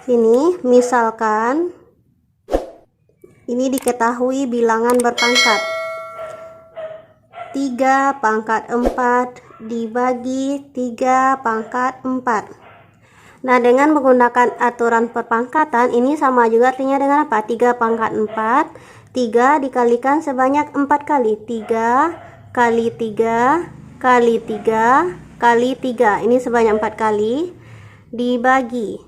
Ini misalkan ini diketahui bilangan berpangkat 3 pangkat 4 dibagi 3 pangkat 4. Nah, dengan menggunakan aturan perpangkatan ini sama juga artinya dengan apa? 3 pangkat 4, 3 dikalikan sebanyak 4 kali. 3 kali 3 kali 3 kali 3. Ini sebanyak 4 kali dibagi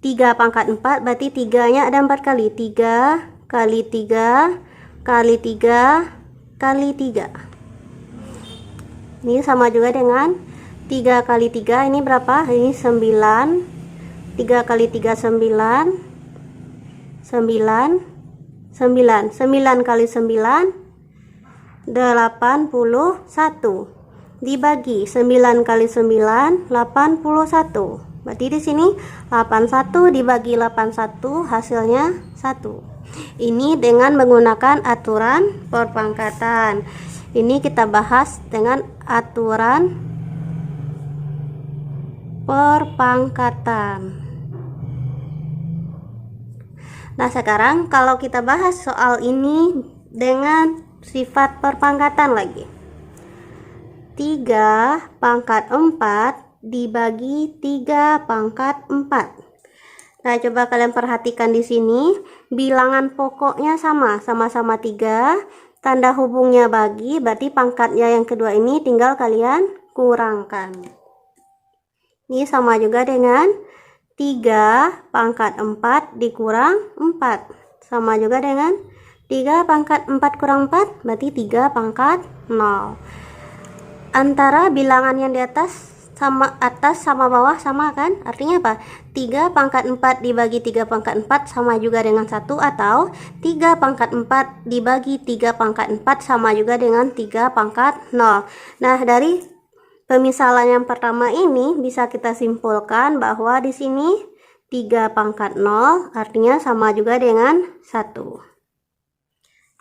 3 pangkat 4, berarti 3-nya ada 4 kali. 3 kali 3 kali 3 kali 3. Ini sama juga dengan 3 kali 3, ini berapa? Ini 9. 3 kali 3 9. 9 kali 9 81. Dibagi 9 kali 9 81. Berarti di sini 81 dibagi 81 hasilnya 1. Ini dengan menggunakan aturan perpangkatan. Ini kita bahas dengan aturan perpangkatan. Nah, sekarang kalau kita bahas soal ini dengan sifat perpangkatan lagi. 3 pangkat 4 dibagi 3 pangkat 4. Nah, coba kalian perhatikan di sini, bilangan pokoknya sama-sama 3, tanda hubungnya bagi, berarti pangkatnya yang kedua ini tinggal kalian kurangkan. Ini sama juga dengan 3 pangkat 4 dikurang 4. Sama juga dengan 3 pangkat 4 kurang 4, berarti 3 pangkat 0. Antara bilangan yang di atas sama bawah sama kan? Artinya apa? 3 pangkat 4 dibagi 3 pangkat 4 sama juga dengan 1, atau 3 pangkat 4 dibagi 3 pangkat 4 sama juga dengan 3 pangkat 0. Nah, dari pemisalan yang pertama ini bisa kita simpulkan bahwa di sini 3 pangkat 0 artinya sama juga dengan 1.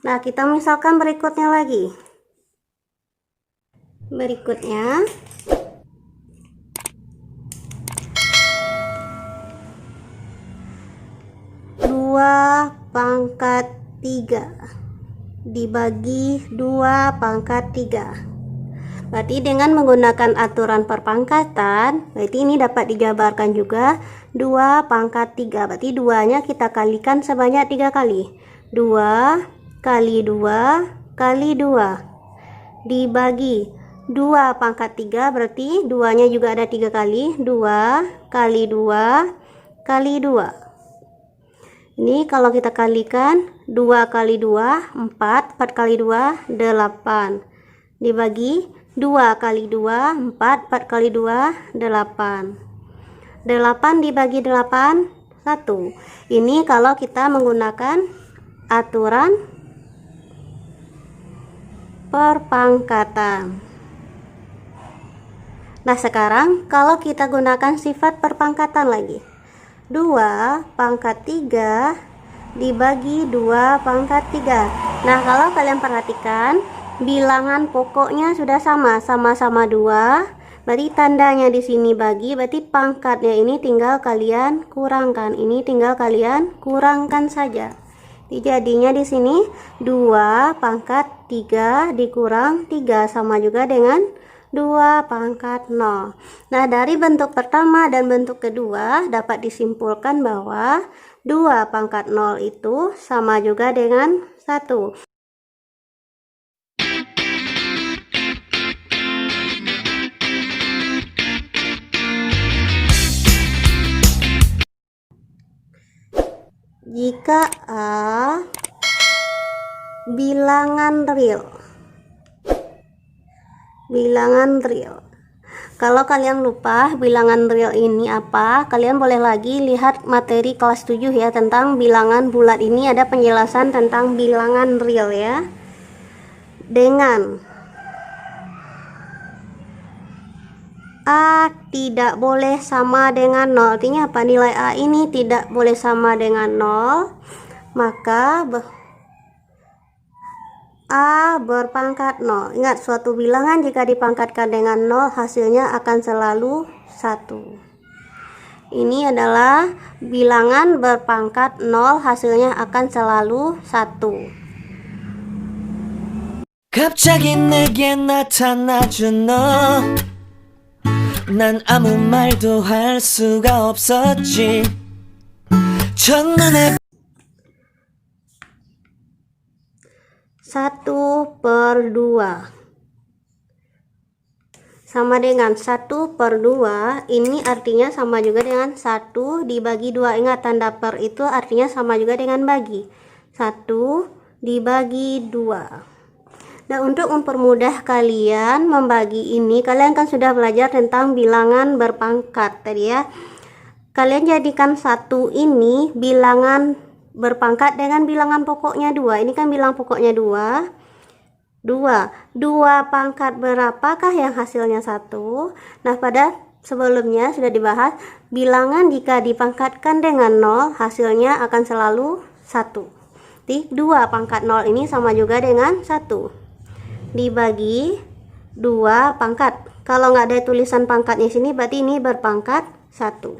Nah, kita misalkan berikutnya lagi. Berikutnya 2 pangkat 3 dibagi 2 pangkat 3. Berarti dengan menggunakan aturan perpangkatan, berarti ini dapat dijabarkan juga 2 pangkat 3. Berarti 2-nya kita kalikan sebanyak 3 kali. 2 kali 2 kali 2 dibagi 2 pangkat 3, berarti 2-nya juga ada 3 kali. 2 kali 2 kali 2. Ini kalau kita kalikan 2 kali 2 4, 4 kali 2 8. Dibagi 2 kali 2 4, 4 kali 2 8. 8 dibagi 8 1. Ini kalau kita menggunakan aturan perpangkatan. Nah, sekarang kalau kita gunakan sifat perpangkatan lagi. 2 pangkat 3 dibagi 2 pangkat 3. Nah, kalau kalian perhatikan, bilangan pokoknya sudah sama-sama 2. Berarti tandanya di sini bagi, berarti pangkatnya ini tinggal kalian kurangkan. Ini tinggal kalian kurangkan saja. Jadinya di sini 2 pangkat 3 dikurang 3 sama juga dengan 2 pangkat 0. Nah, dari bentuk pertama dan bentuk kedua dapat disimpulkan bahwa 2 pangkat 0 itu sama juga dengan 1. Jika A bilangan real. Kalau kalian lupa bilangan real ini apa, kalian boleh lagi lihat materi kelas 7 ya, tentang bilangan bulat. Ini ada penjelasan tentang bilangan real ya. Dengan A tidak boleh sama dengan 0. Artinya apa? Nilai A ini tidak boleh sama dengan 0, maka A berpangkat 0. Ingat, suatu bilangan jika dipangkatkan dengan 0 hasilnya akan selalu 1. Ini adalah bilangan berpangkat 0, hasilnya akan selalu 1. 갑자기 내게 나타나준 너, 난 아무 말도 할 수가 없었지. 첫눈에 1/2 sama dengan 1/2. Ini artinya sama juga dengan 1 dibagi 2. Ingat, tanda per itu artinya sama juga dengan bagi. 1 dibagi 2. Nah, untuk mempermudah kalian membagi ini, kalian kan sudah belajar tentang bilangan berpangkat tadi ya. Kalian jadikan 1 ini bilangan berpangkat dengan bilangan pokoknya 2. Ini kan bilang pokoknya 2. 2 pangkat berapakah yang hasilnya 1? Nah, pada sebelumnya sudah dibahas, bilangan jika dipangkatkan dengan 0, hasilnya akan selalu 1. Jadi 2 pangkat 0 ini sama juga dengan 1 dibagi 2 pangkat. Kalau nggak ada tulisan pangkatnya sini, berarti ini berpangkat 1.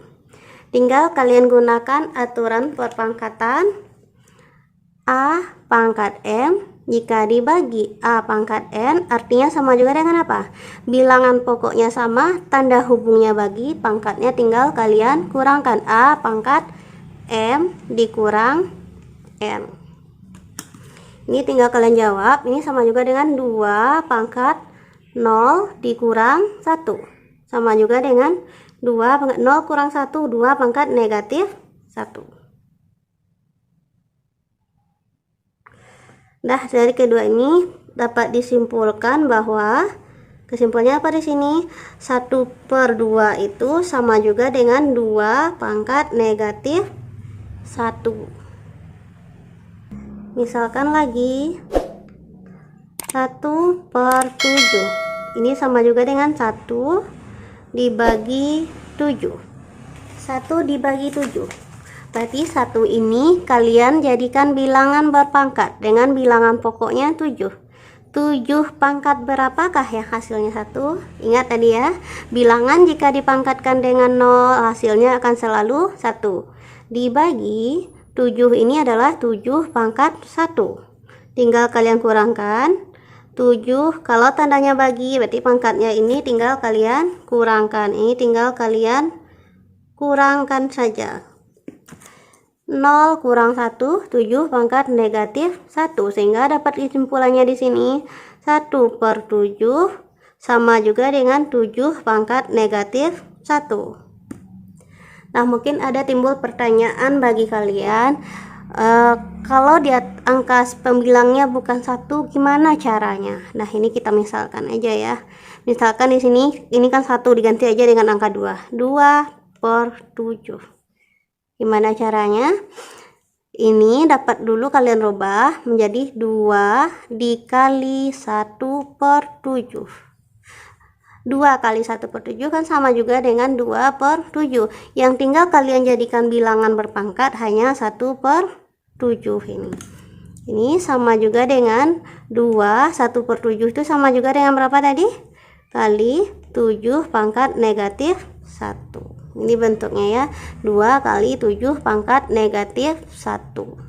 Tinggal kalian gunakan aturan perpangkatan. A pangkat M jika dibagi A pangkat N, artinya sama juga dengan apa? Bilangan pokoknya sama, tanda hubungnya bagi, pangkatnya tinggal kalian kurangkan. A pangkat M dikurang N. Ini tinggal kalian jawab. Ini sama juga dengan 2 pangkat 0 dikurang 1. Sama juga dengan 2 pangkat 0 kurang 1, 2 pangkat negatif 1. Nah, dari kedua ini dapat disimpulkan bahwa kesimpulannya apa di sini? 1/2 itu sama juga dengan 2 pangkat negatif 1. Misalkan lagi 1/7. Ini sama juga dengan 1 dibagi 7. 1 dibagi 7. Berarti 1 ini kalian jadikan bilangan berpangkat dengan bilangan pokoknya 7. 7 pangkat berapakah yang hasilnya 1? Ingat tadi ya, bilangan jika dipangkatkan dengan 0, hasilnya akan selalu 1. Dibagi 7 ini adalah 7 pangkat 1. Tinggal kalian kurangkan. 7 kalau tandanya bagi, berarti pangkatnya ini tinggal kalian kurangkan. Ini tinggal kalian kurangkan saja. 0 kurang 1, 7 pangkat negatif 1, sehingga dapat kesimpulannya di sini 1/7 sama juga dengan 7 pangkat negatif 1. Nah, mungkin ada timbul pertanyaan bagi kalian, kalau di angka pembilangnya bukan 1, gimana caranya? Nah, ini kita misalkan aja ya. Misalkan di sini ini kan 1 diganti aja dengan angka 2. 2/7. Gimana caranya? Ini dapat dulu kalian rubah menjadi 2 dikali 1/7. 2 kali 1/7 kan sama juga dengan 2/7. Yang tinggal kalian jadikan bilangan berpangkat hanya 1/7 ini. Ini sama juga dengan 2, 1/7 itu sama juga dengan berapa tadi? Kali 7 pangkat negatif 1. Ini bentuknya ya, 2 kali 7 pangkat negatif 1.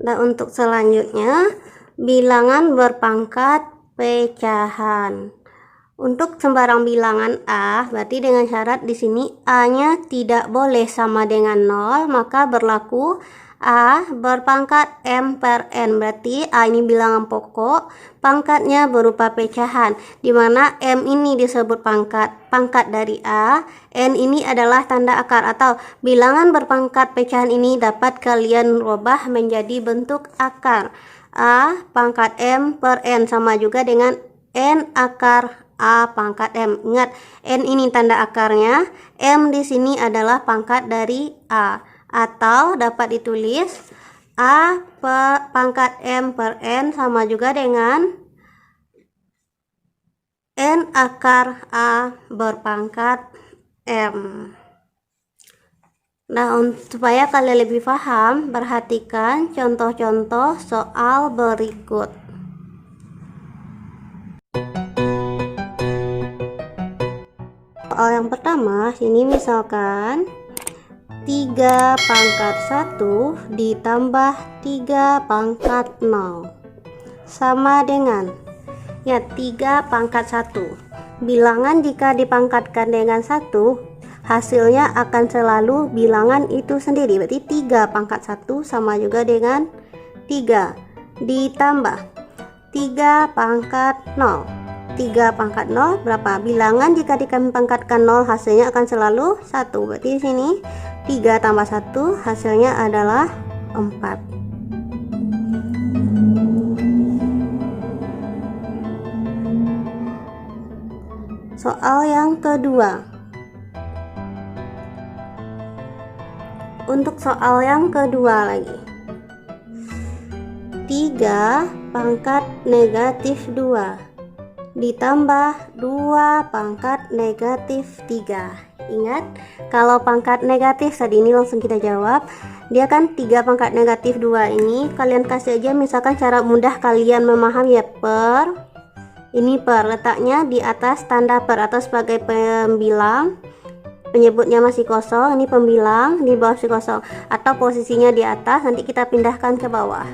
Nah, untuk selanjutnya bilangan berpangkat pecahan. Untuk sembarang bilangan A, berarti dengan syarat di sini A-nya tidak boleh sama dengan 0, maka berlaku A berpangkat M per N. Berarti A ini bilangan pokok, pangkatnya berupa pecahan, di mana M ini disebut pangkat dari A, N ini adalah tanda akar, atau bilangan berpangkat pecahan ini dapat kalian rubah menjadi bentuk akar. A pangkat M per N sama juga dengan N akar A pangkat M. Ingat, N ini tanda akarnya, M di sini adalah pangkat dari A, atau dapat ditulis A pangkat M per N sama juga dengan N akar A berpangkat M. Nah, supaya kalian lebih paham, perhatikan contoh-contoh soal berikut. Soal yang pertama, sini misalkan 3 pangkat 1 ditambah 3 pangkat 0 sama dengan, ya, 3 pangkat 1. Bilangan jika dipangkatkan dengan 1, hasilnya akan selalu bilangan itu sendiri. Berarti 3 pangkat 1 sama juga dengan 3 ditambah 3 pangkat 0. 3 pangkat 0 berapa? Bilangan jika dipangkatkan 0 hasilnya akan selalu 1. Berarti di sini 3 tambah 1 hasilnya adalah 4. Soal yang kedua. Untuk soal yang kedua lagi, 3 pangkat negatif 2 ditambah 2 pangkat negatif 3. Ingat, kalau pangkat negatif tadi ini langsung kita jawab. Dia kan 3 pangkat negatif 2 ini kalian kasih aja misalkan cara mudah kalian memahami, ya, per. Ini per, letaknya di atas tanda per atau sebagai pembilang. Penyebutnya masih kosong, ini pembilang, di bawah masih kosong, atau posisinya di atas, nanti kita pindahkan ke bawah.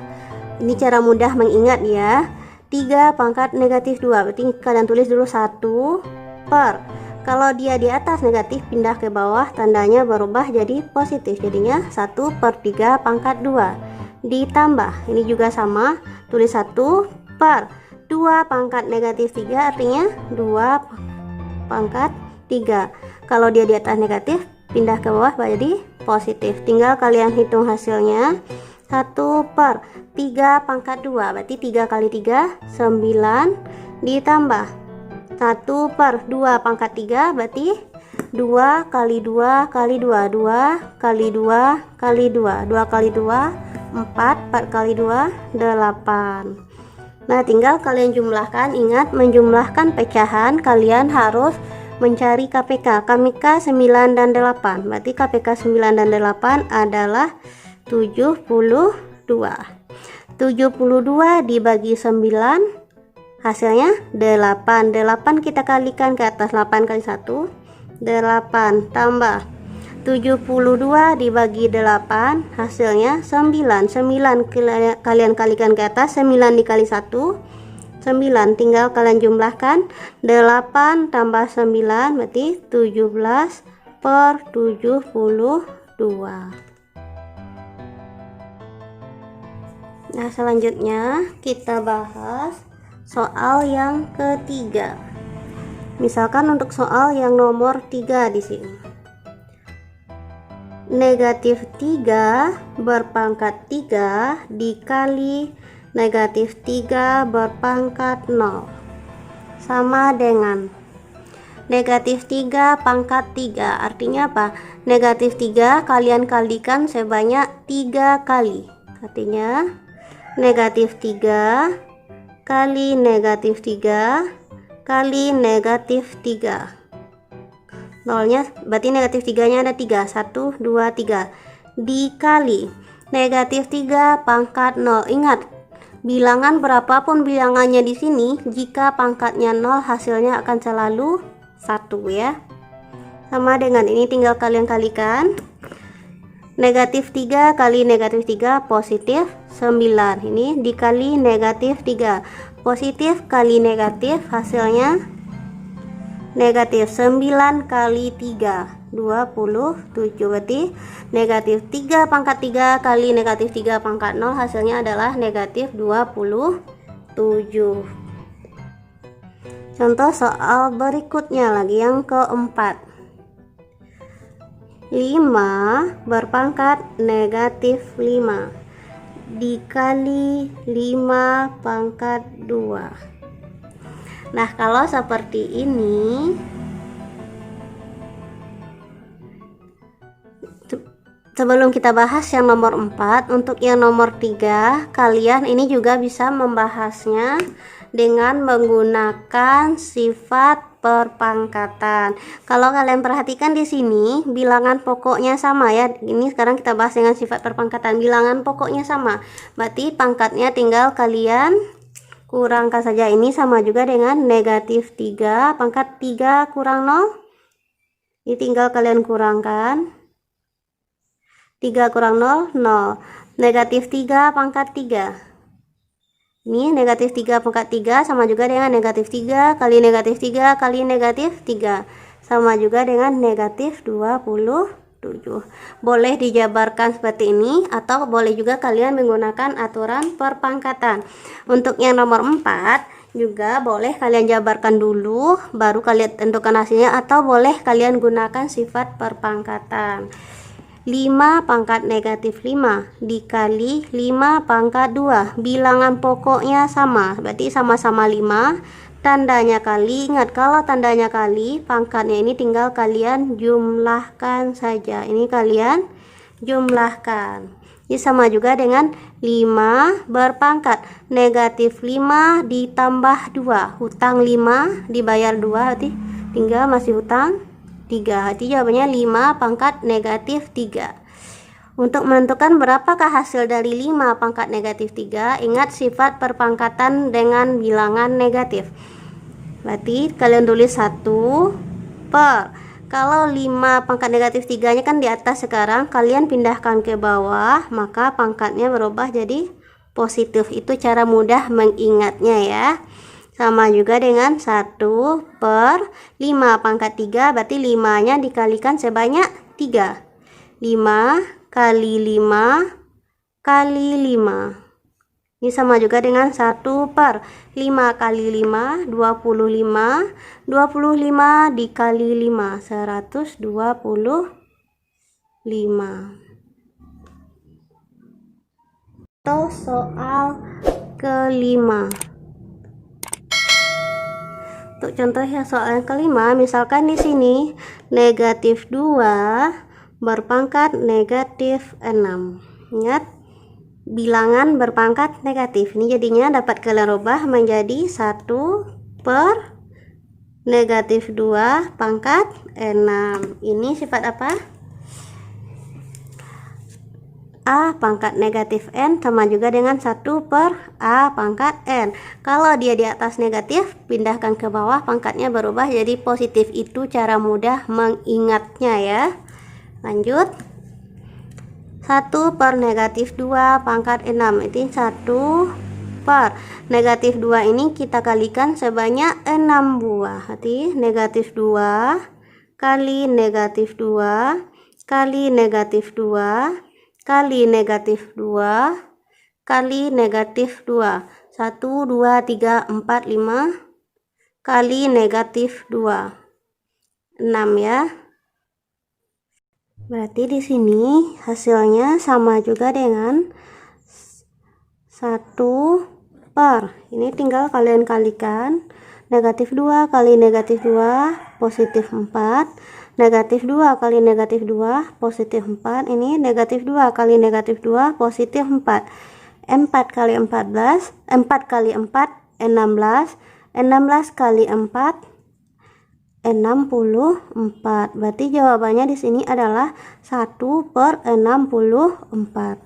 Ini cara mudah mengingat, ya. 3 pangkat negatif 2, berarti kalian tulis dulu 1 per. Kalau dia di atas negatif, pindah ke bawah, tandanya berubah jadi positif, jadinya 1 per 3 pangkat 2 ditambah, ini juga sama, tulis 1 per 2 pangkat negatif 3, artinya 2 pangkat 3. Kalau dia di atas negatif, pindah ke bawah jadi positif. Tinggal kalian hitung hasilnya. 1 per 3 pangkat 2, berarti 3 kali 3, 9, ditambah 1 per 2 pangkat 3, berarti 2 kali 2 kali 2, 2 kali 2 kali 2, 2 kali 2, 4, 4 kali 2, 8. Nah, tinggal kalian jumlahkan. Ingat, menjumlahkan pecahan kalian harus mencari KPK. KPK 9 dan 8. Berarti KPK 9 dan 8 adalah 72. 72 dibagi 9 hasilnya 8. 8 kita kalikan ke atas, 8 kali 1 8 tambah 72 dibagi 8 hasilnya 9. 9 kalian kalikan ke atas, 9 dikali 1 9, tinggal kalian jumlahkan. 8 tambah 9 berarti 17 per 72. Nah, selanjutnya kita bahas soal yang ketiga. Misalkan untuk soal yang nomor 3 di sini. Negatif 3 berpangkat 3 dikali negatif 3 berpangkat 0 sama dengan negatif 3 pangkat 3. Artinya apa? Negatif 3 kalian kalikan sebanyak 3 kali. Artinya negatif 3 kali negatif 3 kali negatif 3. Nolnya berarti negatif 3 nya ada 3, 1, 2, 3 dikali negatif 3 pangkat 0. Ingat, bilangan berapapun bilangannya di sini, jika pangkatnya 0 hasilnya akan selalu 1, ya. Sama dengan ini, tinggal kalian kalikan. Negatif 3 kali negatif 3 positif 9. Ini dikali negatif 3 positif kali negatif, hasilnya negatif 9 kali 3 27. Berarti negatif 3 pangkat 3 kali negatif 3 pangkat 0 hasilnya adalah negatif 27. Contoh soal berikutnya lagi, yang keempat. 5 berpangkat negatif 5 dikali 5 pangkat 2. Nah, kalau seperti ini, sebelum kita bahas yang nomor 4, untuk yang nomor 3 kalian ini juga bisa membahasnya dengan menggunakan sifat perpangkatan. Kalau kalian perhatikan di sini bilangan pokoknya sama ya. Ini sekarang kita bahas dengan sifat perpangkatan. Bilangan pokoknya sama. Berarti pangkatnya tinggal kalian kurangkan saja. Ini sama juga dengan negatif 3. Pangkat 3 kurang 0. Ini tinggal kalian kurangkan. 3 kurang 0, 0. Negatif 3 pangkat 3. Ini negatif 3 pangkat 3 sama juga dengan negatif 3 kali negatif 3 kali negatif 3. Sama juga dengan negatif 27. Boleh dijabarkan seperti ini atau boleh juga kalian menggunakan aturan perpangkatan. Untuk yang nomor 4 juga boleh kalian jabarkan dulu baru kalian tentukan hasilnya, atau boleh kalian gunakan sifat perpangkatan. 5 pangkat negatif 5 dikali 5 pangkat 2. Bilangan pokoknya sama, berarti sama-sama 5. Tandanya kali. Ingat, kalau tandanya kali, pangkatnya ini tinggal kalian jumlahkan saja. Ini kalian jumlahkan. Ini sama juga dengan 5 berpangkat negatif 5 ditambah 2. Hutang 5 dibayar 2, berarti tinggal masih hutang 3. Jadi jawabannya 5 pangkat negatif 3. Untuk menentukan berapakah hasil dari 5 pangkat negatif 3, ingat sifat perpangkatan dengan bilangan negatif. Berarti kalian tulis 1 per. Kalau 5 pangkat negatif 3 nya kan di atas, sekarang kalian pindahkan ke bawah, maka pangkatnya berubah jadi positif. Itu cara mudah mengingatnya ya. Sama juga dengan 1 per 5 pangkat 3, berarti 5 nya dikalikan sebanyak 3. 5 kali 5 kali 5. Ini sama juga dengan 1 per 5 kali 5, 25. 25 dikali 5, 125. Atau soal kelima. Untuk contoh ya soal yang kelima, misalkan di sini negatif 2 berpangkat negatif 6. Ingat, bilangan berpangkat negatif. Ini jadinya dapat kalian rubah menjadi 1 per negatif 2 pangkat 6. Ini sifat apa? A pangkat negatif N sama juga dengan 1 per A pangkat N. Kalau dia di atas negatif, pindahkan ke bawah, pangkatnya berubah jadi positif. Itu cara mudah mengingatnya ya. Lanjut. 1 per negatif 2 pangkat 6. Itu 1 per negatif 2 ini kita kalikan sebanyak 6 buah. Berarti negatif 2 kali negatif 2 kali negatif 2 kali negatif 2 kali negatif 2. 1, 2, 3, 4, 5 kali negatif 2. 6 ya. Berarti di sini hasilnya sama juga dengan 1 per. Ini tinggal kalian kalikan. Negatif 2 kali negatif 2 positif 4. Negatif 2 kali negatif 2 positif 4. Ini negatif 2 kali negatif 2 positif 4. 4 kali 14, 4 kali 4 16. 16 kali 4 64. Berarti jawabannya di sini adalah 1 per 64.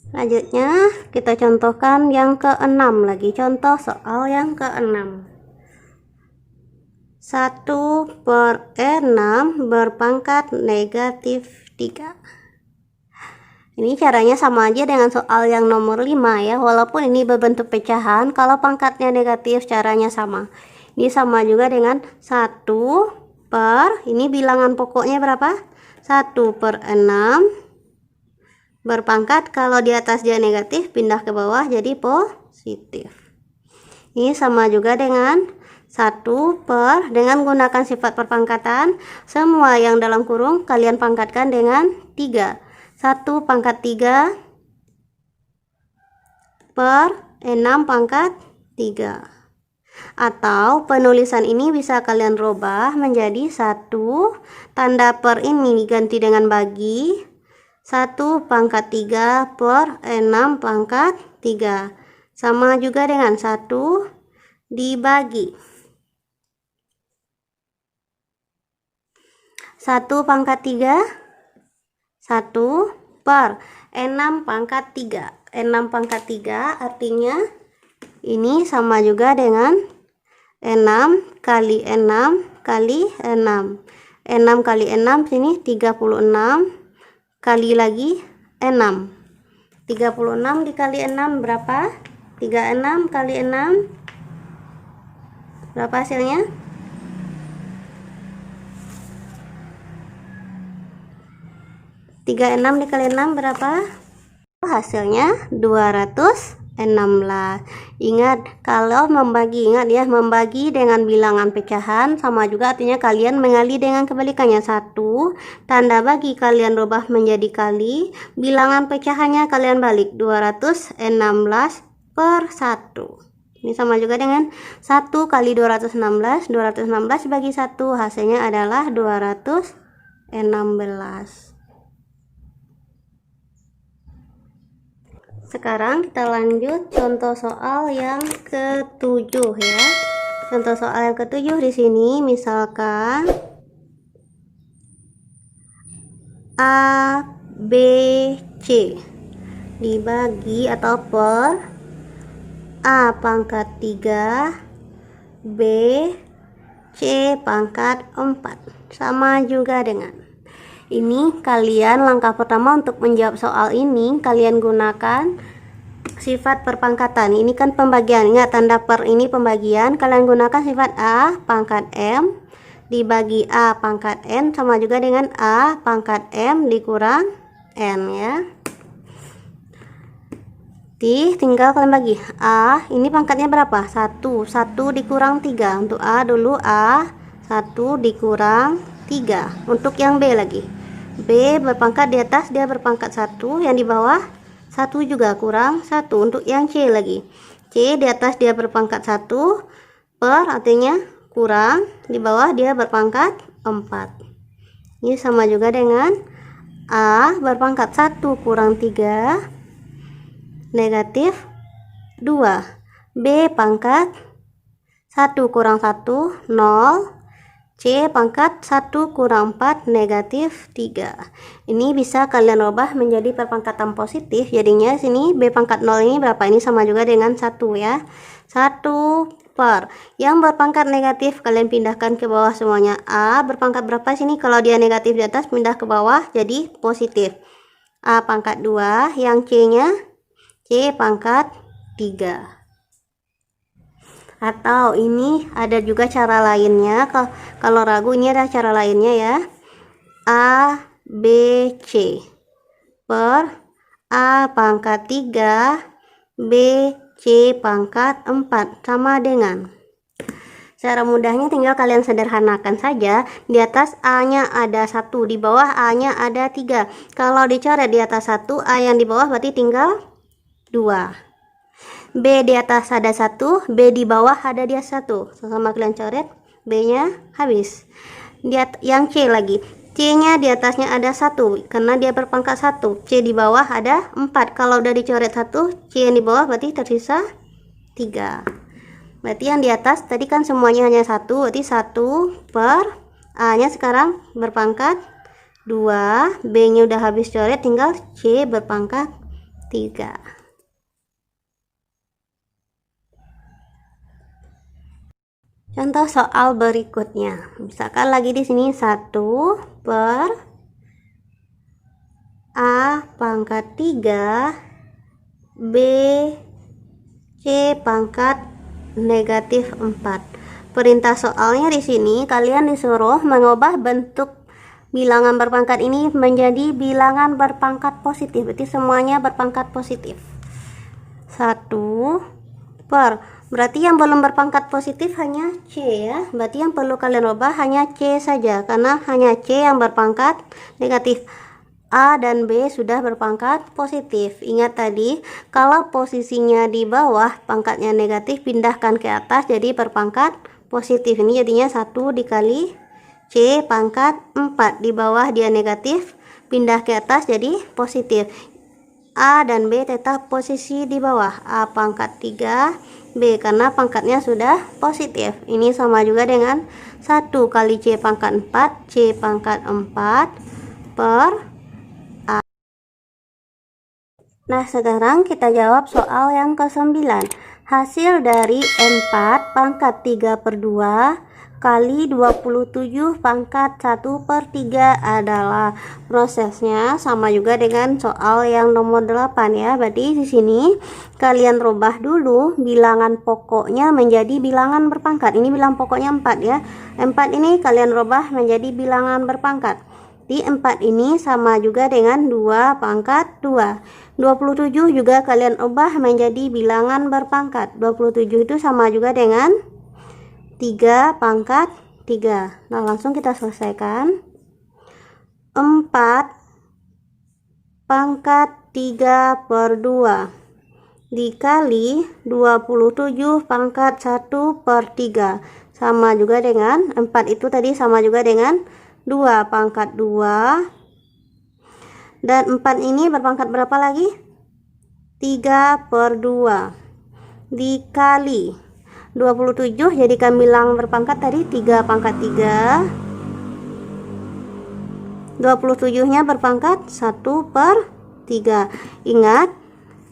Selanjutnya kita contohkan yang ke-6 lagi. Contoh soal yang ke-6. 1 per 6 berpangkat negatif 3. Ini caranya sama aja dengan soal yang nomor 5 ya. Walaupun ini berbentuk pecahan, kalau pangkatnya negatif caranya sama. Ini sama juga dengan 1 per, ini bilangan pokoknya berapa? 1 per 6 berpangkat, kalau di atas dia negatif, pindah ke bawah jadi positif. Ini sama juga dengan 1 per, dengan gunakan sifat perpangkatan, semua yang dalam kurung kalian pangkatkan dengan 3. 1 pangkat 3 per 6 pangkat 3. Atau penulisan ini bisa kalian rubah menjadi 1, tanda per ini diganti dengan bagi, 1 pangkat 3 per 6 pangkat 3. sama juga dengan 1 dibagi 1 pangkat 3, 1 per 6 pangkat 3. 6 pangkat 3 artinya ini sama juga dengan 6 kali 6 kali 6. 6 kali 6 sini 36 kali lagi 6. 36 dikali 6 berapa? 36 kali 6 berapa hasilnya? 36 dikali 6 berapa? Hasilnya 216. Ingat, kalau membagi, ingat ya, membagi dengan bilangan pecahan sama juga artinya kalian mengali dengan kebalikannya. 1 tanda bagi kalian rubah menjadi kali, bilangan pecahannya kalian balik. 216 per 1. Ini sama juga dengan 1 kali 216. 216 bagi 1 hasilnya adalah 216. Sekarang kita lanjut contoh soal yang ke-7 ya. Contoh soal yang ke-7 di sini misalkan A, B, C dibagi atau per A pangkat 3, B, C pangkat 4. Sama juga dengan ini. Kalian langkah pertama untuk menjawab soal ini kalian gunakan sifat perpangkatan. Ini kan pembagian, ingat tanda per ini pembagian. Kalian gunakan sifat A pangkat M dibagi A pangkat N sama juga dengan A pangkat M dikurang N ya. Tinggal kalian bagi A, ini pangkatnya berapa? 1 dikurang 3. Untuk A dulu A 1 dikurang 3. Untuk yang B lagi, B berpangkat di atas dia berpangkat 1, yang di bawah 1 juga kurang 1. Untuk yang C lagi, C di atas dia berpangkat 1 per artinya kurang, di bawah dia berpangkat 4. Ini sama juga dengan A berpangkat 1 kurang 3 negatif 2. B pangkat 1 kurang 1 0. C pangkat 1 kurang 4 negatif 3. Ini bisa kalian ubah menjadi perpangkatan positif. Jadinya sini B pangkat 0 ini berapa? Ini sama juga dengan 1 ya. 1 per yang berpangkat negatif kalian pindahkan ke bawah semuanya. A berpangkat berapa sini? Kalau dia negatif di atas pindah ke bawah jadi positif. A pangkat 2, yang C nya C pangkat 3. Atau ini ada juga cara lainnya. Kalau ragu ini ada cara lainnya ya. A, B, C per A pangkat 3, B, C pangkat 4 sama dengan. Cara mudahnya tinggal kalian sederhanakan saja. Di atas A nya ada 1, di bawah A nya ada 3. Kalau dicoret di atas 1, A yang di bawah berarti tinggal 2. B di atas ada 1, B di bawah ada dia 1. Sama kalian coret, B nya habis. Yang C lagi, C nya di atasnya ada 1 karena dia berpangkat 1. C di bawah ada 4. Kalau udah dicoret 1, C yang di bawah berarti tersisa 3. Berarti yang di atas tadi kan semuanya hanya 1, berarti 1 per A nya sekarang berpangkat 2, B nya udah habis coret, tinggal C berpangkat 3. Contoh soal berikutnya, misalkan lagi di sini 1 per A pangkat 3, B, C pangkat negatif 4. Perintah soalnya di sini kalian disuruh mengubah bentuk bilangan berpangkat ini menjadi bilangan berpangkat positif. Berarti semuanya berpangkat positif. 1 per, berarti yang belum berpangkat positif hanya C ya. Berarti yang perlu kalian ubah hanya C saja, karena hanya C yang berpangkat negatif. A dan B sudah berpangkat positif. Ingat tadi, kalau posisinya di bawah pangkatnya negatif, pindahkan ke atas jadi berpangkat positif. Ini jadinya 1 dikali C pangkat 4. Di bawah dia negatif, pindah ke atas jadi positif. A dan B tetap posisi di bawah. A pangkat 3, B karena pangkatnya sudah positif. Ini sama juga dengan 1 kali C pangkat 4, C pangkat 4 per A. Nah, sekarang kita jawab soal yang ke-9. Hasil dari 4 pangkat 3 per 2 kali 27 pangkat 1 per 3 adalah. Prosesnya sama juga dengan soal yang nomor 8 ya. Berarti di sini kalian rubah dulu bilangan pokoknya menjadi bilangan berpangkat. Ini bilangan pokoknya 4 ya. 4 ini kalian rubah menjadi bilangan berpangkat. Di 4 ini sama juga dengan 2 pangkat 2. 27 juga kalian ubah menjadi bilangan berpangkat. 27 itu sama juga dengan 3 pangkat 3. Nah, langsung kita selesaikan. 4 pangkat 3 per 2 dikali 27 pangkat 1 per 3 sama juga dengan 4 itu tadi sama juga dengan 2 pangkat 2, dan 4 ini berpangkat berapa lagi? 3 per 2 dikali 27 jadikan bilangan berpangkat tadi 3 pangkat 3, 27 nya berpangkat 1 per 3. Ingat,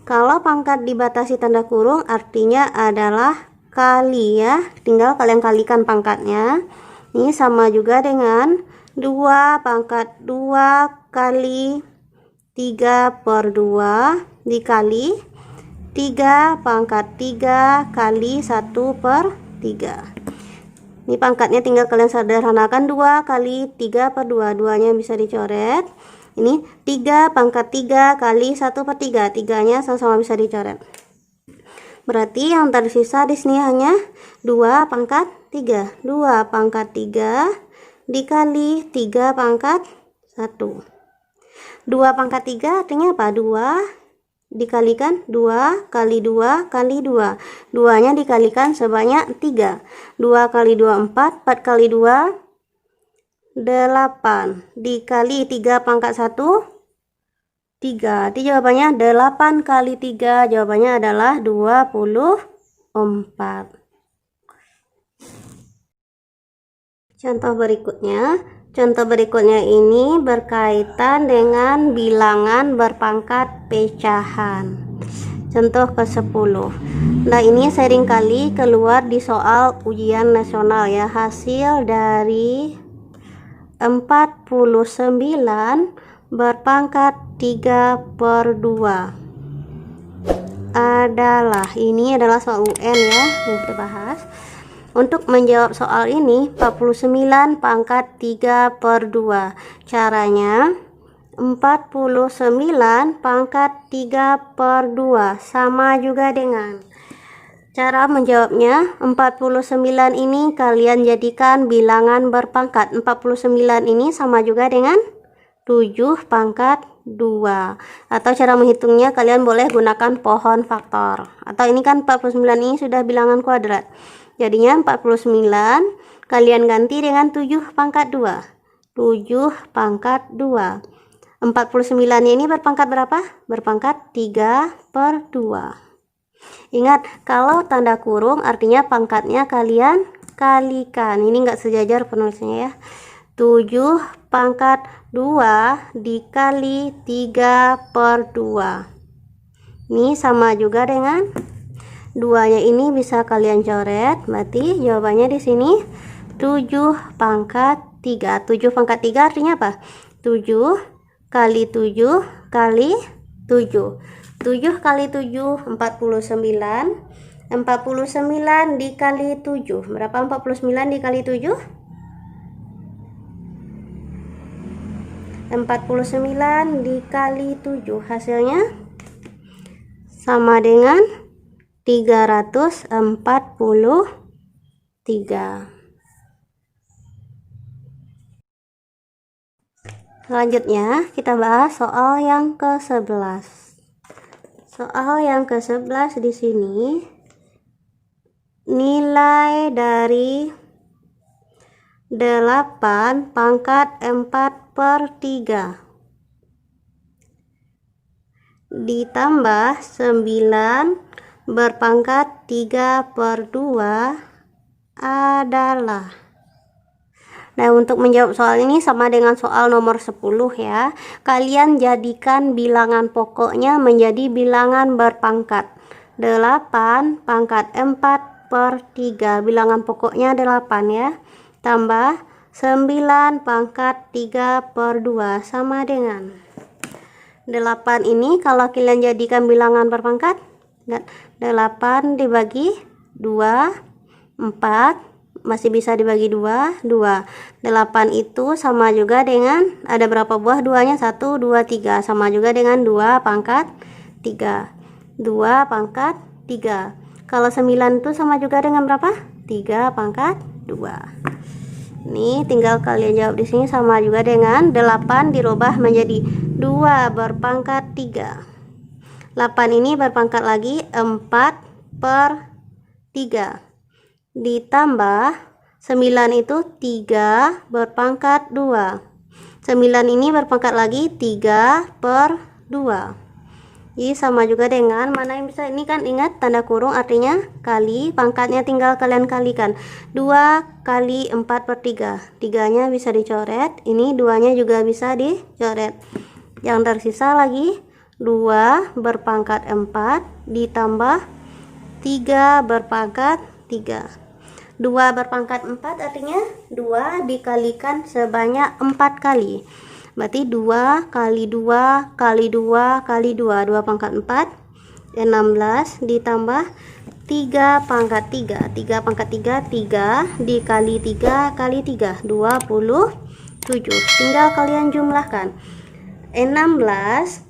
kalau pangkat dibatasi tanda kurung artinya adalah kali ya, tinggal kalian kalikan pangkatnya. Ini sama juga dengan 2 pangkat 2 kali 3 per 2 dikali 3 pangkat 3 kali 1 per 3. Ini pangkatnya tinggal kalian sederhanakan, 2 kali 3 per 2, 2 nya bisa dicoret. Ini 3 pangkat 3 kali 1 per 3, 3 nya sama-sama bisa dicoret. Berarti yang tersisa di sini hanya 2 pangkat 3. 2 pangkat 3 dikali 3 pangkat 1. 2 pangkat 3 artinya apa? 2 dikalikan 2 kali 2 kali 2. 2 nya dikalikan sebanyak 3. 2 kali 2 4, 4 kali 2 8 dikali 3 pangkat 1 3. Jadi jawabannya 8 kali 3, jawabannya adalah 24. Contoh berikutnya ini berkaitan dengan bilangan berpangkat pecahan. Contoh ke-10. Nah, ini seringkali keluar di soal ujian nasional ya. Hasil dari 49 berpangkat 3 per 2 adalah, ini adalah soal UN ya, yang kita bahas. Untuk menjawab soal ini 49 pangkat 3 per 2. Caranya 49 pangkat 3 per 2 sama juga dengan, cara menjawabnya 49 ini kalian jadikan bilangan berpangkat. 49 ini sama juga dengan 7 pangkat 2. Atau cara menghitungnya kalian boleh gunakan pohon faktor. Atau ini kan 49 ini sudah bilangan kuadrat. Jadinya 49 kalian ganti dengan 7 pangkat 2. 7 pangkat 2. 49 ini berpangkat berapa? Berpangkat 3 per 2. Ingat, kalau tanda kurung artinya pangkatnya kalian kalikan. Ini enggak sejajar penulisannya ya. 7 pangkat 2 dikali 3 per 2. Ini sama juga dengan 2-nya ini bisa kalian coret. Berarti jawabannya di sini 7 pangkat 3. 7 pangkat 3 artinya apa? 7 kali 7 kali 7. 7 kali 7 49. 49 dikali 7. Berapa 49 dikali 7? 49 dikali 7 hasilnya sama dengan 343. Selanjutnya kita bahas soal yang ke-11. Soal yang ke-11 di sini nilai dari 8 pangkat 4 per 3 ditambah 9 berpangkat 3/2 adalah. Nah, untuk menjawab soal ini sama dengan soal nomor 10 ya. Kalian jadikan bilangan pokoknya menjadi bilangan berpangkat. 8 pangkat 4/3. Bilangan pokoknya 8 ya. Tambah 9 pangkat 3/2 sama dengan 8 ini kalau kalian jadikan bilangan berpangkat, 8 dibagi 2, 4, masih bisa dibagi 2, 2. 8 itu sama juga dengan, ada berapa buah 2-nya? 1, 2, 3. Sama juga dengan 2 pangkat 3. 2 pangkat 3. Kalau 9 itu sama juga dengan berapa? 3 pangkat 2. Ini tinggal kalian jawab di sini sama juga dengan 8 dirubah menjadi 2 berpangkat 3. 8 ini berpangkat lagi 4/3. Ditambah 9 itu 3 berpangkat 2. 9 ini berpangkat lagi 3/2. Jadi sama juga dengan, mana yang bisa, ini kan ingat tanda kurung artinya kali, pangkatnya tinggal kalian kalikan. 2 kali 4/3. 3-nya bisa dicoret, ini 2-nya juga bisa dicoret. Yang tersisa lagi 2 berpangkat 4 ditambah 3 berpangkat 3. 2 berpangkat 4 artinya 2 dikalikan sebanyak 4 kali. Berarti 2 kali 2 kali 2 kali 2. 2 pangkat 4, 16 ditambah 3 pangkat 3. 3 pangkat 3, 3 dikali 3 kali 3, 27. Tinggal kalian jumlahkan. 16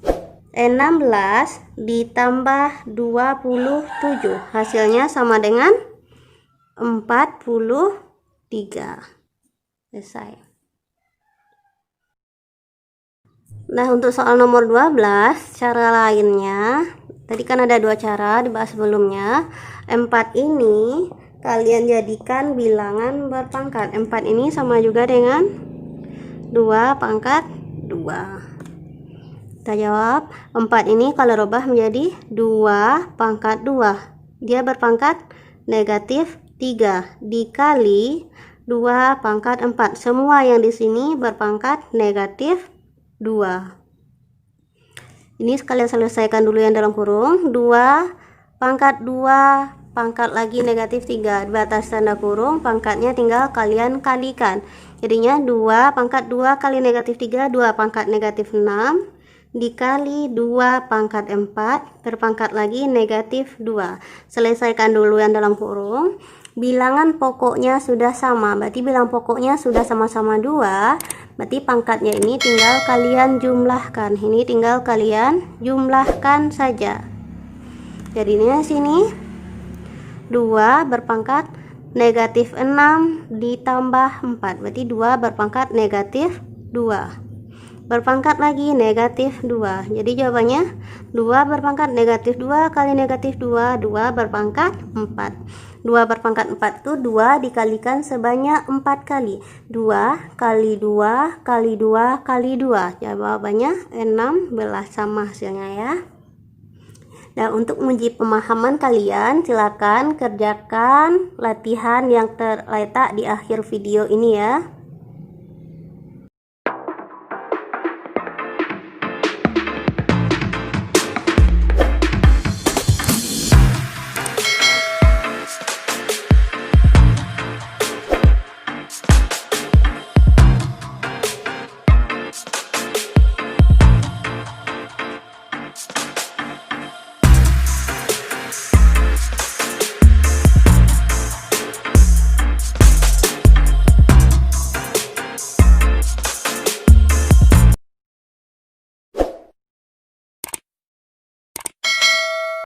ditambah 27. Hasilnya sama dengan 43. Selesai. Nah, untuk soal nomor 12, cara lainnya, tadi kan ada 2 cara dibahas sebelumnya. 4 ini kalian jadikan bilangan berpangkat. 4 ini sama juga dengan 2 pangkat 2. Kita jawab, 4 ini kalau rubah menjadi 2 pangkat 2. Dia berpangkat negatif 3 dikali 2 pangkat 4. Semua yang di sini berpangkat negatif 2. Ini sekalian selesaikan dulu yang dalam kurung. 2 pangkat 2 pangkat lagi negatif 3. Di atas tanda kurung pangkatnya tinggal kalian kalikan. Jadinya 2 pangkat 2 kali negatif 3, 2 pangkat negatif 6 dikali 2 pangkat 4 berpangkat lagi negatif 2. Selesaikan dulu yang dalam kurung. Bilangan pokoknya sudah sama, berarti bilangan pokoknya sudah sama-sama 2. Berarti pangkatnya ini tinggal kalian jumlahkan. Ini tinggal kalian jumlahkan saja. Jadinya sini 2 berpangkat negatif 6 ditambah 4. Berarti 2 berpangkat negatif 2. Berpangkat lagi negatif 2. Jadi jawabannya 2 berpangkat negatif 2 kali negatif 2, 2 berpangkat 4. 2 berpangkat 4 itu 2 dikalikan sebanyak 4 kali. 2 kali 2 kali 2 kali 2. Jawabannya 16 sama hasilnya ya. Dan untuk menguji pemahaman kalian, silakan kerjakan latihan yang terletak di akhir video ini ya.